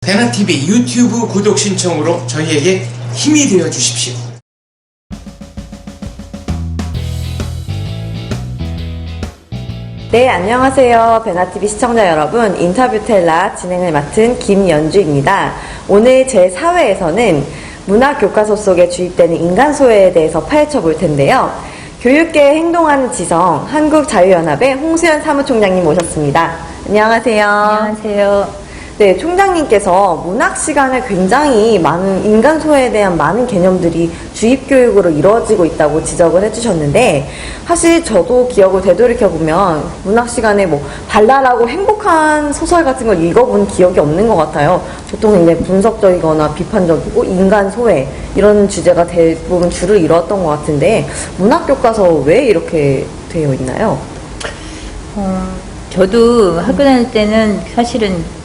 배나TV 유튜브 구독 신청으로 저희에게 힘이 되어 주십시오. 네, 안녕하세요. 배나TV 시청자 여러분. 인터뷰 텔라 진행을 맡은 김연주입니다. 오늘 제4회에서는 문학교과서 속에 주입되는 인간소외에 대해서 파헤쳐 볼 텐데요. 교육계에 행동하는 지성, 한국자유연합의 홍수연 사무총장님 모셨습니다. 안녕하세요. 안녕하세요. 네, 총장님께서 문학 시간에 굉장히 많은 인간소외에 대한 많은 개념들이 주입교육으로 이루어지고 있다고 지적을 해주셨는데, 사실 저도 기억을 되돌이켜보면 문학 시간에 뭐 발랄하고 행복한 소설 같은 걸 읽어본 기억이 없는 것 같아요. 보통 이제 분석적이거나 비판적이고 인간소외 이런 주제가 대부분 주를 이루었던 것 같은데, 문학교과서 왜 이렇게 되어 있나요? 저도 학교 다닐 때는 사실은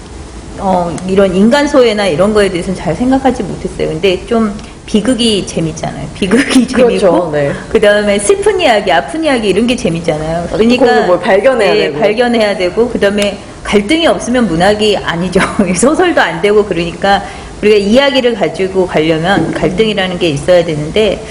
이런 인간 소외나 이런 거에 대해서는 잘 생각하지 못했어요. 근데 좀 비극이 재밌잖아요. 비극이 재밌고, 그렇죠, 네. 그 다음에 슬픈 이야기, 아픈 이야기 이런 게 재밌잖아요. 그러니까 뭘 발견해야 되고, 발견해야 되고, 그 다음에 갈등이 없으면 문학이 아니죠. 소설도 안 되고 그러니까 우리가 이야기를 가지고 가려면 갈등이라는 게 있어야 되는데,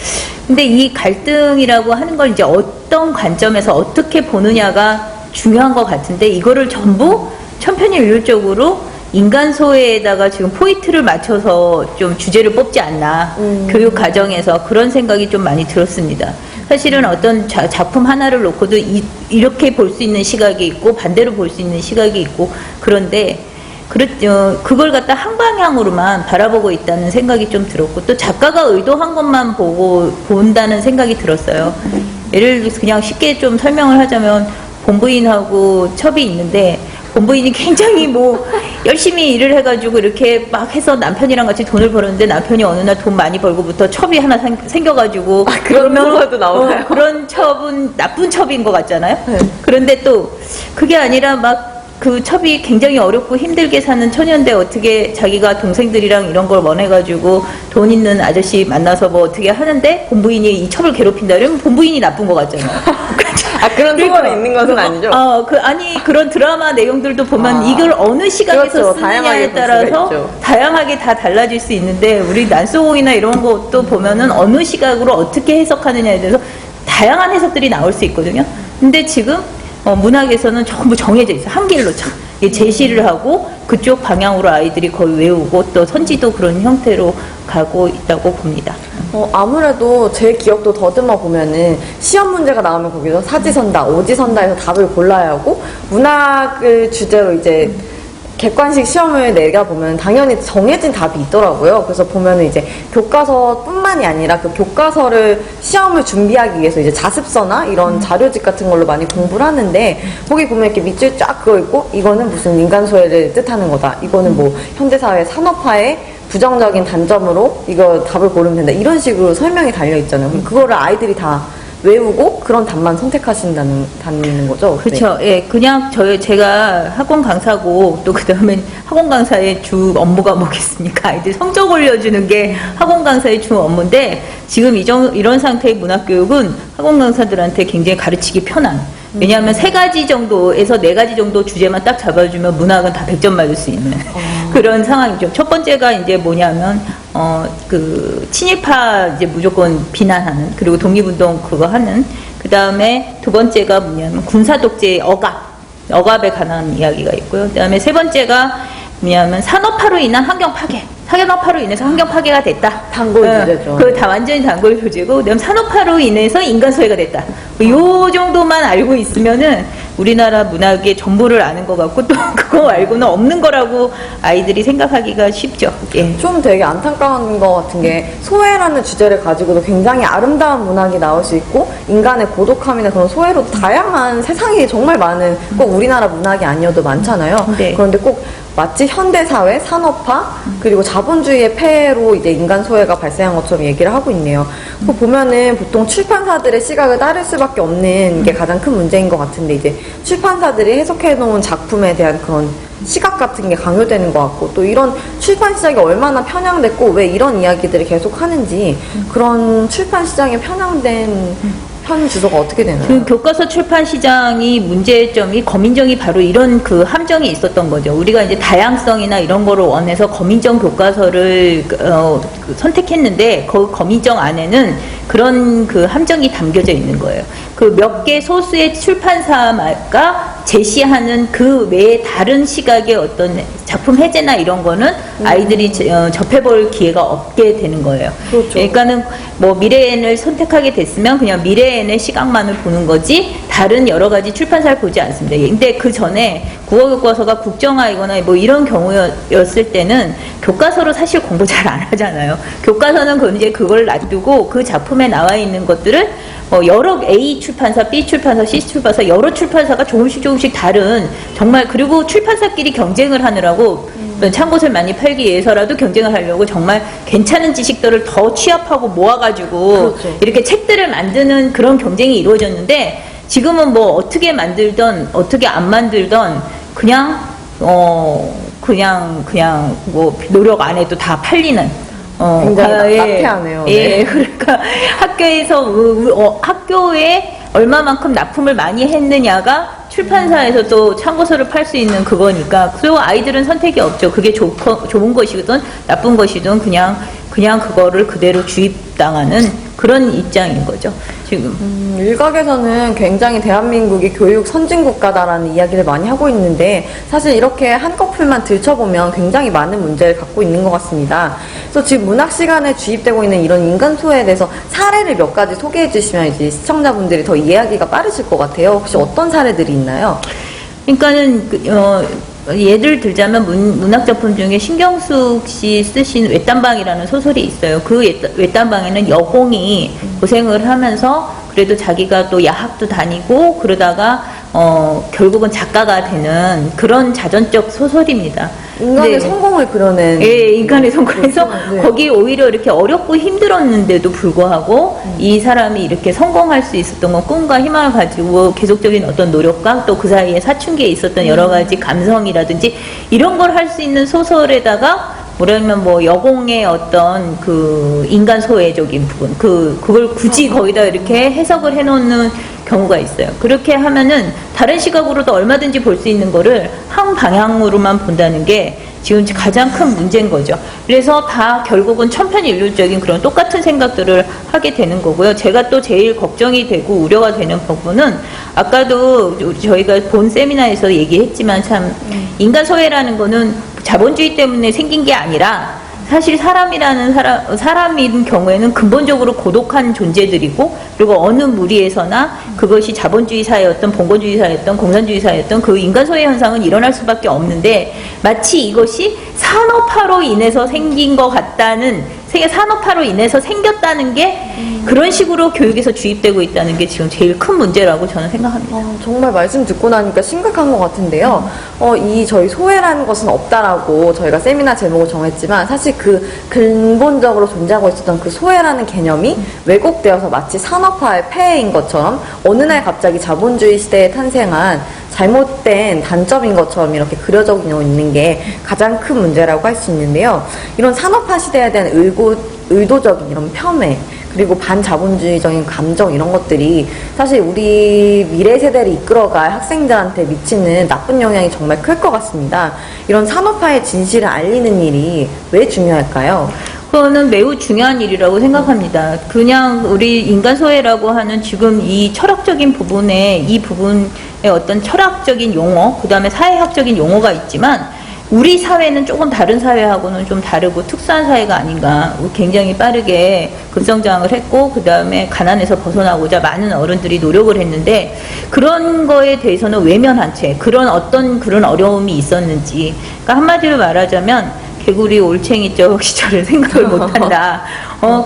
근데 이 갈등이라고 하는 걸 이제 어떤 관점에서 어떻게 보느냐가 중요한 것 같은데, 이거를 전부 천편일률적으로 인간 소외에다가 지금 포인트를 맞춰서 좀 주제를 뽑지 않나, 교육 과정에서 그런 생각이 좀 많이 들었습니다. 사실은 어떤 작품 하나를 놓고도 이렇게 볼 수 있는 시각이 있고 반대로 볼 수 있는 시각이 있고, 그런데 그걸 갖다 한 방향으로만 바라보고 있다는 생각이 좀 들었고, 또 작가가 의도한 것만 본다는 생각이 들었어요. 예를 들어서 그냥 쉽게 좀 설명을 하자면, 본부인하고 첩이 있는데, 본부인이 굉장히 열심히 일을 해가지고 이렇게 막 해서 남편이랑 같이 돈을 벌었는데, 남편이 어느 날 돈 많이 벌고부터 첩이 하나 생겨가지고, 그런 경우도 나오나요? 그런 첩은 나쁜 첩인 것 같잖아요. 네. 그런데 또 그게 아니라 막 그 첩이 굉장히 어렵고 힘들게 사는 처녀인데, 어떻게 자기가 동생들이랑 이런 걸 원해가지고 돈 있는 아저씨 만나서 뭐 어떻게 하는데 본부인이 이 첩을 괴롭힌다 이러면 본부인이 나쁜 것 같잖아요. 그런 소설이 있는 것은 아니죠? 그런 드라마 내용들도 보면 이걸 어느 시각에서 그렇죠. 쓰느냐에 따라서 다양하게 다 달라질 수 있는데, 우리 난소공이나 이런 것도 보면은 어느 시각으로 어떻게 해석하느냐에 대해서 다양한 해석들이 나올 수 있거든요. 근데 지금 문학에서는 전부 정해져 있어요. 한 길로 제시를 하고 그쪽 방향으로 아이들이 거의 외우고, 또 선지도 그런 형태로 가고 있다고 봅니다. 아무래도 제 기억도 더듬어 보면은 시험 문제가 나오면 거기서 사지선다, 오지선다에서 답을 골라야 하고, 문학을 주제로 이제 객관식 시험을 내려보면 당연히 정해진 답이 있더라고요. 그래서 보면은 이제 교과서뿐만이 아니라 그 교과서를 시험을 준비하기 위해서 이제 자습서나 이런 자료집 같은 걸로 많이 공부를 하는데, 거기 보면 이렇게 밑줄 쫙 그어 있고, 이거는 무슨 인간소외를 뜻하는 거다, 이거는 뭐 현대사회 산업화의 부정적인 단점으로 이거 답을 고르면 된다, 이런 식으로 설명이 달려 있잖아요. 그럼 그거를 아이들이 다 외우고 그런 답만 선택하신다는 거죠? 그렇죠. 네. 예, 그냥 제가 학원 강사고, 또 그 다음에 학원 강사의 주 업무가 뭐겠습니까? 아이들 성적 올려주는 게 학원 강사의 주 업무인데, 지금 이런 상태의 문학교육은 학원 강사들한테 굉장히 가르치기 편한, 왜냐하면 3가지 정도에서 4가지 정도 주제만 딱 잡아주면 문학은 다 100점 맞을 수 있는 그런 상황이죠. 첫 번째가 이제 뭐냐면, 친일파 이제 무조건 비난하는, 그리고 독립운동 그거 하는, 그 다음에 두 번째가 뭐냐면 군사독재 억압에 관한 이야기가 있고요. 그 다음에 세 번째가 뭐냐면 산업화로 인한 환경 파괴. 산업화로 인해서 환경 파괴가 됐다. 단골 주제죠. 그거 다 완전히 단골 주제고, 그다음 산업화로 인해서 인간 소외가 됐다. 요 정도만 알고 있으면은 우리나라 문학의 전부를 아는 것 같고, 또 그거 말고는 없는 거라고 아이들이 생각하기가 쉽죠. 예. 좀 되게 안타까운 것 같은 게, 소외라는 주제를 가지고도 굉장히 아름다운 문학이 나올 수 있고, 인간의 고독함이나 그런 소외로 다양한 세상이 정말 많은, 꼭 우리나라 문학이 아니어도 많잖아요. 네. 그런데 꼭 마치 현대사회, 산업화, 그리고 자본주의의 폐해로 이제 인간 소외가 발생한 것처럼 얘기를 하고 있네요. 그거 보면은 보통 출판사들의 시각을 따를 수밖에 없는 게 가장 큰 문제인 것 같은데, 이제 출판사들이 해석해놓은 작품에 대한 그런 시각 같은 게 강요되는 것 같고, 또 이런 출판 시장이 얼마나 편향됐고 왜 이런 이야기들을 계속 하는지, 그런 출판 시장에 편향된 현 주소가 어떻게 되나요? 그 교과서 출판 시장이 문제점이 거민정이 바로 이런 그 함정이 있었던 거죠. 우리가 이제 다양성이나 이런 거를 원해서 거민정 교과서를 선택했는데 그 거민정 안에는 그런 그 함정이 담겨져 있는 거예요. 그 몇 개 소수의 출판사가 제시하는 그 외에 다른 시각의 어떤 작품 해제나 이런 거는 아이들이 접해볼 기회가 없게 되는 거예요. 그렇죠. 그러니까는 뭐 미래엔을 선택하게 됐으면 그냥 미래엔의 시각만을 보는 거지 다른 여러 가지 출판사를 보지 않습니다. 근데 그 전에 국어교과서가 국정화이거나 뭐 이런 경우였을 때는 교과서로 사실 공부 잘 안 하잖아요. 교과서는 이제 그걸 놔두고 그 작품에 나와 있는 것들을 여러 A 출판사, B 출판사, C 출판사 여러 출판사가 조금씩 다른 정말 그리고 출판사끼리 경쟁을 하느라고 참고서를 많이 팔기 위해서라도 경쟁을 하려고 정말 괜찮은 지식들을 더 취합하고 모아가지고 그렇죠. 이렇게 책들을 만드는 그런 경쟁이 이루어졌는데 지금은 뭐 어떻게 만들던 어떻게 안 만들던 그냥 뭐 노력 안 해도 다 팔리는 굉장히 나태하네요. 예, 그러니까 학교에서 학교에 얼마만큼 납품을 많이 했느냐가 출판사에서 또 참고서를 팔 수 있는 그거니까 그리고 아이들은 선택이 없죠. 그게 좋은 것이든 나쁜 것이든 그냥 그거를 그대로 주입당하는 그런 입장인 거죠. 지금 일각에서는 굉장히 대한민국이 교육 선진국가다라는 이야기를 많이 하고 있는데 사실 이렇게 한꺼풀만 들춰보면 굉장히 많은 문제를 갖고 있는 것 같습니다. 그래서 지금 문학 시간에 주입되고 있는 이런 인간 소외에 대해서 사례를 몇 가지 소개해 주시면 이제 시청자분들이 더 이해하기가 빠르실 것 같아요. 혹시 어떤 사례들이 있나요? 그러니까는 예를 들자면 문학 작품 중에 신경숙 씨 쓰신 외딴방이라는 소설이 있어요. 그 외딴방에는 여공이 고생을 하면서 그래도 자기가 또 야학도 다니고 그러다가 결국은 작가가 되는 그런 자전적 소설입니다. 인간의 네. 성공을 그려낸. 예, 인간의 성공에서 네. 거기 오히려 이렇게 어렵고 힘들었는데도 불구하고 이 사람이 이렇게 성공할 수 있었던 건 꿈과 희망을 가지고 계속적인 어떤 노력과 또 그 사이에 사춘기에 있었던 여러 가지 감성이라든지 이런 걸 할 수 있는 소설에다가 뭐라면 뭐 여공의 어떤 그 인간 소외적인 부분 그걸 굳이 거기다 이렇게 해석을 해놓는 경우가 있어요. 그렇게 하면은 다른 시각으로도 얼마든지 볼 수 있는 거를 한 방향으로만 본다는 게 지금 가장 큰 문제인 거죠. 그래서 다 결국은 천편일률적인 그런 똑같은 생각들을 하게 되는 거고요. 제가 또 제일 걱정이 되고 우려가 되는 부분은 아까도 저희가 본 세미나에서 얘기했지만 참 인간 소외라는 거는 자본주의 때문에 생긴 게 아니라 사실 사람인 경우에는 근본적으로 고독한 존재들이고 그리고 어느 무리에서나 그것이 자본주의 사회였던 봉건주의 사회였던 공산주의 사회였던 그 인간 소외 현상은 일어날 수밖에 없는데 마치 이것이 산업화로 인해서 생긴 것 같다는 산업화로 인해서 생겼다는 게 그런 식으로 교육에서 주입되고 있다는 게 지금 제일 큰 문제라고 저는 생각합니다. 정말 말씀 듣고 나니까 심각한 것 같은데요. 저희 소외라는 것은 없다라고 저희가 세미나 제목을 정했지만 사실 그 근본적으로 존재하고 있었던 그 소외라는 개념이 왜곡되어서 마치 산업화의 폐해인 것처럼 어느 날 갑자기 자본주의 시대에 탄생한 잘못된 단점인 것처럼 이렇게 그려져 있는 게 가장 큰 문제라고 할 수 있는데요. 이런 산업화 시대에 대한 의도적인 이런 폄훼 그리고 반자본주의적인 감정 이런 것들이 사실 우리 미래 세대를 이끌어갈 학생들한테 미치는 나쁜 영향이 정말 클 것 같습니다. 이런 산업화의 진실을 알리는 일이 왜 중요할까요? 그거는 매우 중요한 일이라고 생각합니다. 그냥 우리 인간 소외라고 하는 지금 이 철학적인 부분에 이 부분의 어떤 철학적인 용어, 그 다음에 사회학적인 용어가 있지만 우리 사회는 조금 다른 사회하고는 좀 다르고 특수한 사회가 아닌가. 굉장히 빠르게 급성장을 했고 그 다음에 가난에서 벗어나고자 많은 어른들이 노력을 했는데 그런 거에 대해서는 외면한 채 그런 어려움이 있었는지 그러니까 한마디로 말하자면 개구리 올챙이적 시절을 생각을 못한다.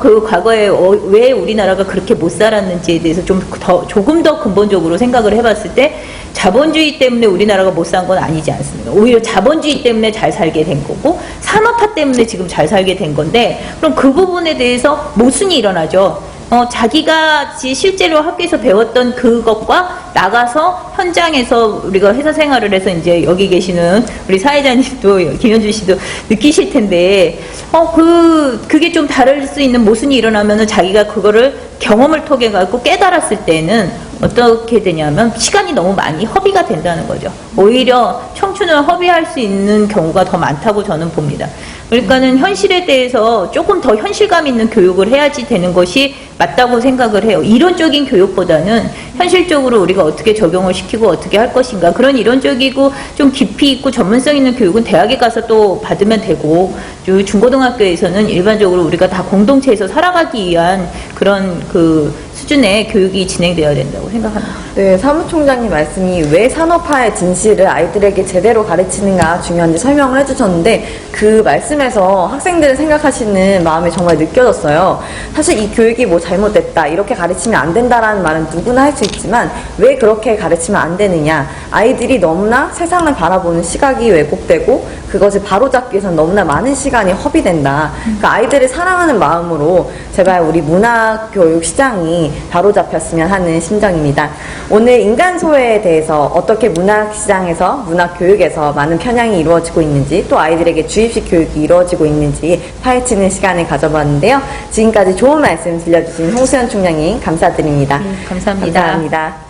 그 과거에 왜 우리나라가 그렇게 못 살았는지에 대해서 조금 더 근본적으로 생각을 해봤을 때 자본주의 때문에 우리나라가 못 산 건 아니지 않습니까? 오히려 자본주의 때문에 잘 살게 된 거고 산업화 때문에 지금 잘 살게 된 건데 그럼 그 부분에 대해서 모순이 일어나죠. 자기가 실제로 학교에서 배웠던 그것과 나가서 현장에서 우리가 회사 생활을 해서 이제 여기 계시는 우리 사회자님도 김현주 씨도 느끼실 텐데, 그게 좀 다를 수 있는 모순이 일어나면은 자기가 그거를 경험을 통해 갖고 깨달았을 때는 어떻게 되냐면 시간이 너무 많이 허비가 된다는 거죠. 오히려 청춘을 허비할 수 있는 경우가 더 많다고 저는 봅니다. 그러니까는 현실에 대해서 조금 더 현실감 있는 교육을 해야지 되는 것이 맞다고 생각을 해요. 이론적인 교육보다는 현실적으로 우리가 어떻게 적용을 시키고 어떻게 할 것인가, 그런 이론적이고 좀 깊이 있고 전문성 있는 교육은 대학에 가서 또 받으면 되고, 중고등학교에서는 일반적으로 우리가 다 공동체에서 살아가기 위한 그런 그 수준의 교육이 진행되어야 된다고 생각합니다. 네, 사무총장님 말씀이 왜 산업화의 진실을 아이들에게 제대로 가르치는가 중요한지 설명을 해주셨는데, 그 말씀에서 학생들을 생각하시는 마음이 정말 느껴졌어요. 사실 이 교육이 뭐 잘못됐다, 이렇게 가르치면 안 된다라는 말은 누구나 할 수 있지만 왜 그렇게 가르치면 안 되느냐, 아이들이 너무나 세상을 바라보는 시각이 왜곡되고 그것을 바로잡기 위해서는 너무나 많은 시간이 허비된다. 그러니까 아이들을 사랑하는 마음으로 제발 우리 문화교육 시장이 바로잡혔으면 하는 심정입니다. 오늘 인간소외에 대해서 어떻게 문화시장에서, 문화교육에서 많은 편향이 이루어지고 있는지, 또 아이들에게 주입식 교육이 이루어지고 있는지 파헤치는 시간을 가져봤는데요. 지금까지 좋은 말씀 들려주신 홍수연 총장님 감사드립니다. 감사합니다. 감사합니다.